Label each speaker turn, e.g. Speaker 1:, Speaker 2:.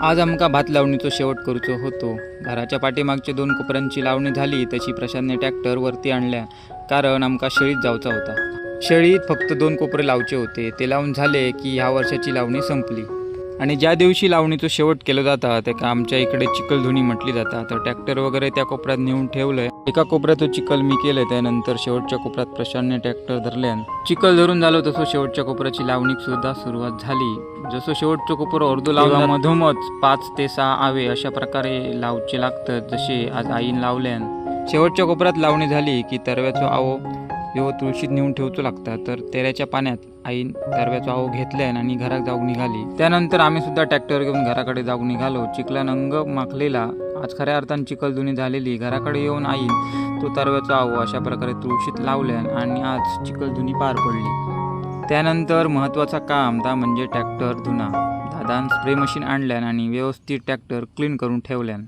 Speaker 1: आज आमका भात लावणीचो शेवट करूचो होतो। घराच्या पाठीमागच्या 2 कोपऱ्यांची लावणी झाली तशी प्रशांतने ट्रॅक्टर वरती आणल्या, कारण आमका शेळीत जाऊचा होता। शेळीत फक्त 2 कोपरे लावचे होते, ते लावून झाले की ह्या वर्षाची लावणी संपली। आणि ज्या दिवशी लावणीचो शेवट केलो जाता त्याका आमच्या इकडे चिखलधुनी म्हटली जाता। तर ट्रॅक्टर वगैरे त्या कोपऱ्यात नेऊन ठेवलंय। एका कोपऱ्यात चिखल मी केलंय, त्यानंतर शेवटच्या कोपऱ्यात प्रशांतने ट्रॅक्टर धरल्यान चिखल धरून झालो तसं शेवटच्या कोपऱ्याची लावणी सुद्धा सुरुवात झाली। जसं शेवटचं कोपर अर्धो लावला मधोमध 5 ते 6 आवे अशा प्रकारे लावचे लागतात, जसे आज आईन लावल्यान। शेवटच्या कोपऱ्यात लावणी झाली की तरव्याचो आवो ह्यो तुळशीत नेऊन ठेवचो लागतात। तर तेऱ्याच्या पाण्यात आईन तरव्याचो आवो घेतल्यान आणि घरात जाऊन निघाली। त्यानंतर आम्ही सुद्धा ट्रॅक्टर घेऊन घराकडे जाऊन निघालो। चिखलान अंग माखलेला, आज खऱ्या अर्थान चिखलधुनी झालेली। घराकडे येऊन आईन तो तरव्याचो आवो अशा प्रकारे तुळशीत लावल्यान आणि आज चिखलधुनी पार पडली। त्यानंतर महत्त्वाचा काम ता म्हणजे ट्रॅक्टर धुना। दादान स्प्रे मशीन आणल्यान आणि व्यवस्थित ट्रॅक्टर क्लीन करून ठेवल्यान।